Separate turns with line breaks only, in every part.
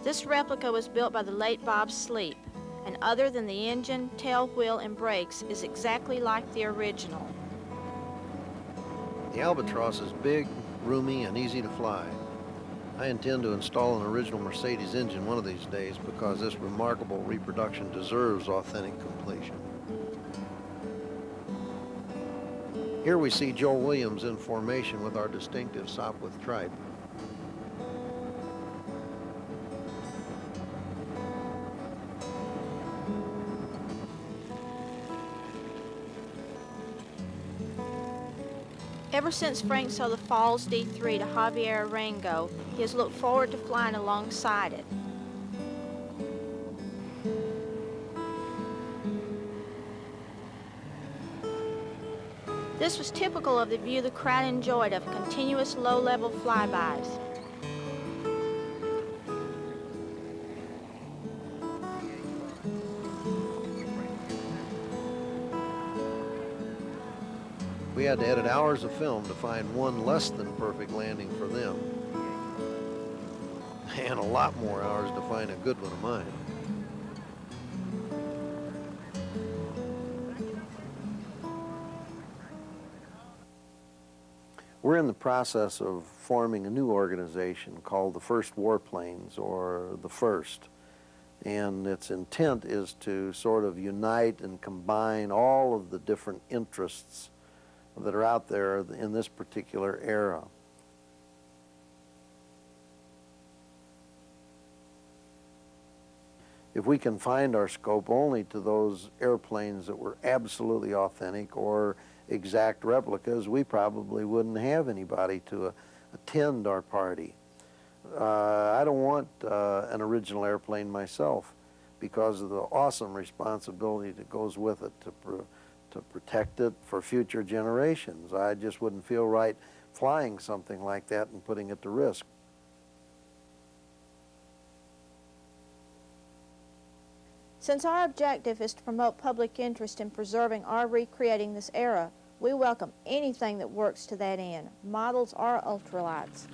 This replica was built by the late Bob Sleep, and other than the engine, tail wheel, and brakes, is exactly like the original.
The Albatross is big, roomy, and easy to fly. I intend to install an original Mercedes engine one of these days because this remarkable reproduction deserves authentic completion. Here we see Joe Williams in formation with our distinctive Sopwith tripe.
Ever since Frank saw the Falls D3 to Javier Arango, he has looked forward to flying alongside it. This was typical of the view the crowd enjoyed of continuous low-level flybys.
We had to edit hours of film to find one less than perfect landing for them, and a lot more hours to find a good one of mine. We're in the process of forming a new organization called the First Warplanes, or the First. And its intent is to sort of unite and combine all of the different interests that are out there in this particular era. If we confined our scope only to those airplanes that were absolutely authentic or exact replicas, we probably wouldn't have anybody to attend our party. I don't want an original airplane myself because of the awesome responsibility that goes with it to protect it for future generations. I just wouldn't feel right flying something like that and putting it to risk.
Since our objective is to promote public interest in preserving or recreating this era, we welcome anything that works to that end, models or ultralights.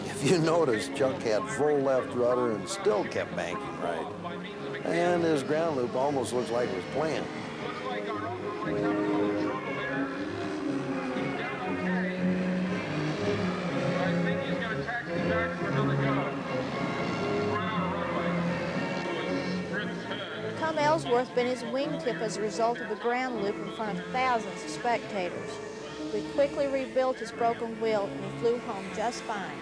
If you notice, Chuck had full left rudder and still kept banking right. And his ground loop almost looks like it was planned.
Tom Ellsworth bent his wingtip as a result of a ground loop in front of thousands of spectators. We quickly rebuilt his broken wheel and he flew home just fine.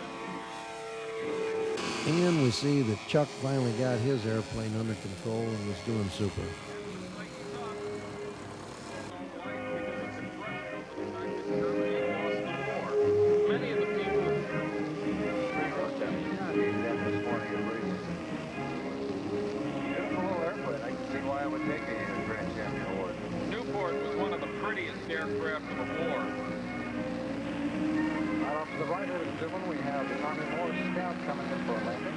And we see that Chuck finally got his airplane under control and was doing super.
Newport was one of the prettiest aircraft of the war. Right off to the right of the one, we have the Army Morse Scout coming in for a landing.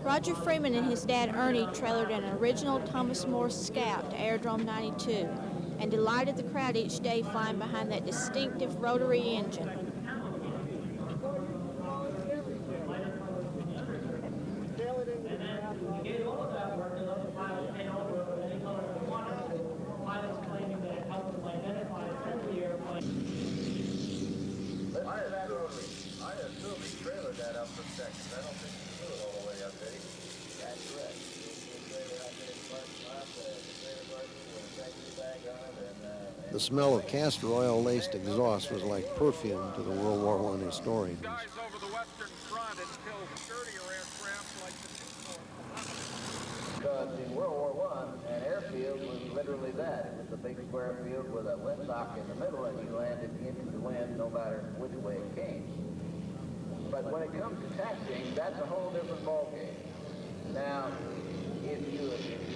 Roger Freeman and his dad Ernie trailered an original Thomas Morse Scout to Aerodrome 92 and delighted the crowd each day flying behind that distinctive rotary engine.
I assume he trailered that up for seconds. I don't think he flew it all the way up, did he? That's correct.
The smell of castor oil-laced exhaust was like perfume to the World War I historians.
Guys over the Western Front until sturdier aircraft like the
Because in World War I, an airfield was literally that. It was a big square field with a windsock in the middle, and you landed into the wind no matter which way it came. But when it comes to taxiing, that's a whole different ballgame. Now, if you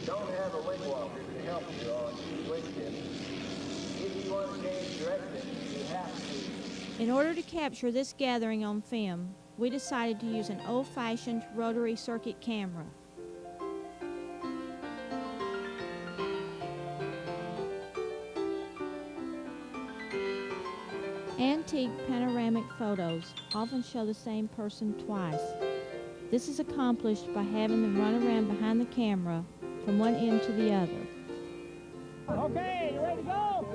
don't have a wing walker to help you on wing tips, Gadsden, you have to.
In order to capture this gathering on film, we decided to use an old-fashioned rotary circuit camera. Antique panoramic photos often show the same person twice. This is accomplished by having them run around behind the camera from one end to the other.
Okay, you ready to go?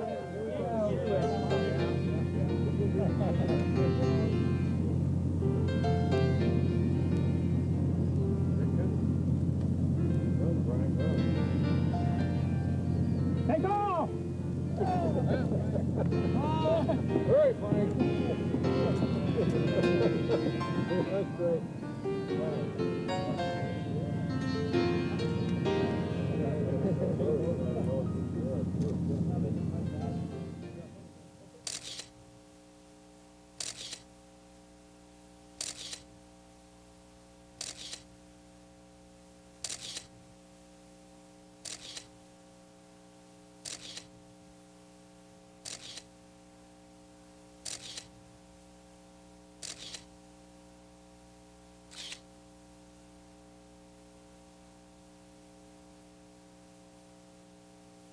Take off! Hurry, Frank. That's great.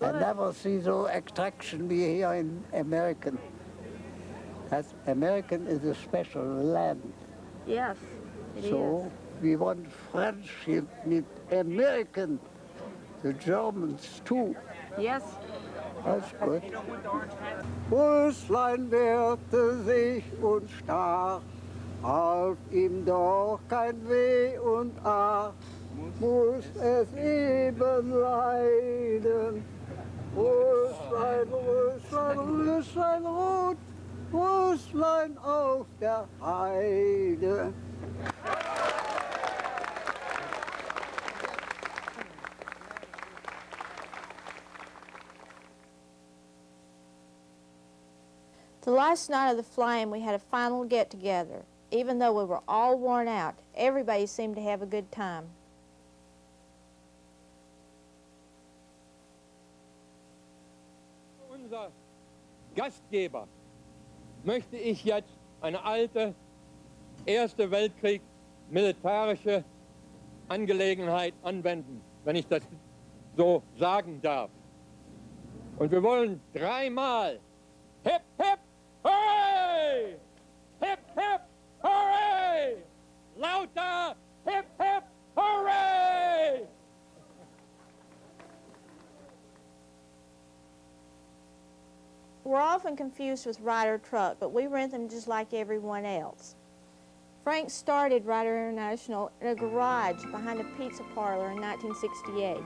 I never see so extraction be here in American. As American is a special land.
Yes, it is.
So we want friendship with American, the Germans too.
Yes.
That's good. Röslein wehrte sich und stach, half ihm doch kein Weh und Ach, muss es eben leiden. Röslein, Röslein, Röslein rot, Röslein auf der Heide.
The last night of the flying, we had a final get-together. Even though we were all worn out, everybody seemed to have a good time.
Unser Gastgeber möchte ich jetzt eine alte Erste Weltkrieg militärische Angelegenheit anwenden, wenn ich das so sagen darf. Und wir wollen dreimal Hip, Hip, Hooray! Hip, Hip, Hooray! Lauter Hip, Hip, Hooray!
We're often confused with Ryder truck, but we rent them just like everyone else. Frank started Ryder International in a garage behind a pizza parlor in 1968.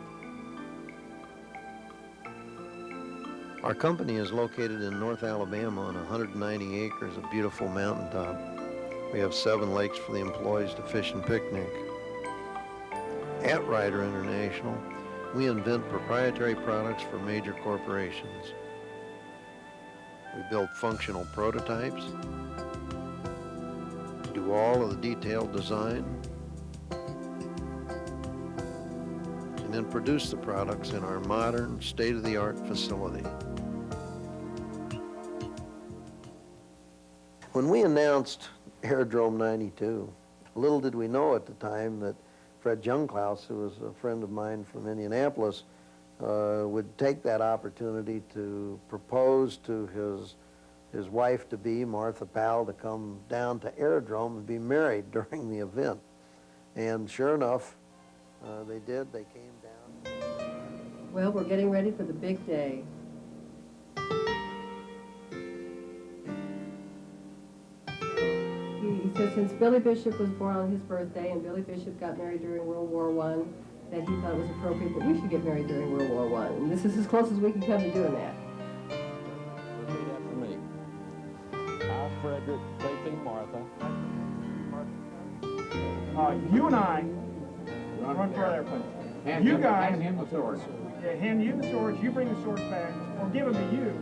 Our company is located in North Alabama on 190 acres of beautiful mountaintop. We have 7 lakes for the employees to fish and picnic. At Ryder International, we invent proprietary products for major corporations. We build functional prototypes, do all of the detailed design, and then produce the products in our modern, state-of-the-art facility. When we announced Aerodrome 92, little did we know at the time that Fred Jungklaus, who was a friend of mine from Indianapolis, would take that opportunity to propose to his wife-to-be, Martha Powell, to come down to Aerodrome and be married during the event. And sure enough, they did. They came down.
Well, we're getting ready for the big day. He says since Billy Bishop was born on his birthday and Billy Bishop got married during World War I, that he thought it was appropriate that we should get married during World War I. And this is as close as we can come to doing that.
Repeat after me. I, Frederick, facing Martha.
You and I run for our airplane. You guys
hand him the swords.
Yeah, hand you the swords, you bring the swords back, or give them to you.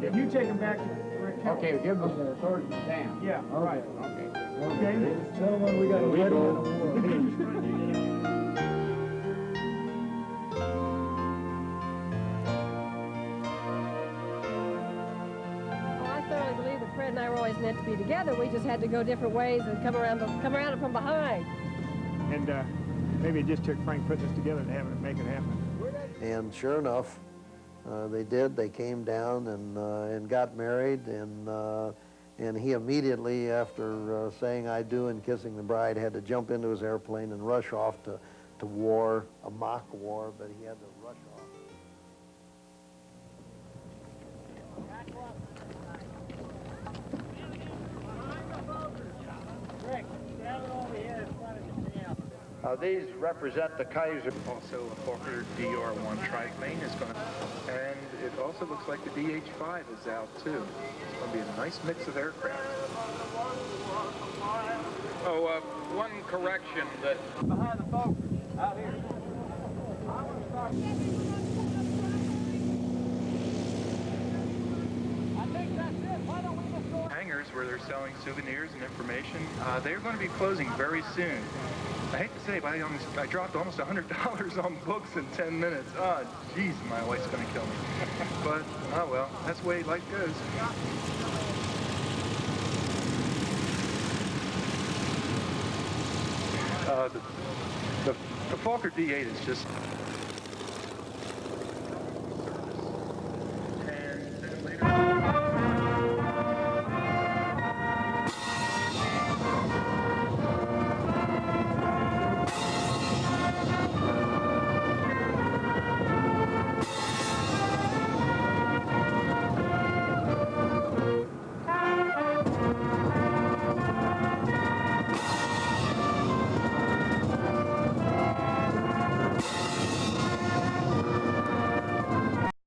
If you take them back to Rick Hill.
Okay, give them the swords to Sam.
Yeah, all right.
Okay.
Okay?
Gentlemen, we got a wedding and a war.
Fred and I were always meant to be together. We just had to go different ways and come around it from behind.
And maybe it just took Frank putting this together to make it happen.
And sure enough, they did. They came down and got married, and he immediately, after saying I do and kissing the bride, had to jump into his airplane and rush off to war, a mock war, but he had to rush off.
These represent the Kaiser.
Also, a Focke DR-1 triplane is going to, and it also looks like the DH-5 is out too. It's going to be a nice mix of aircraft.
Oh, one correction that
Behind the Focke, out here. I think that's it. Why don't we just go?
Hangars where they're selling souvenirs and information, they're going to be closing very soon. I hate to say, but I dropped almost $100 on books in 10 minutes. Ah, jeez, my wife's going to kill me. But, oh well, that's the way life goes. The Focke D8 is just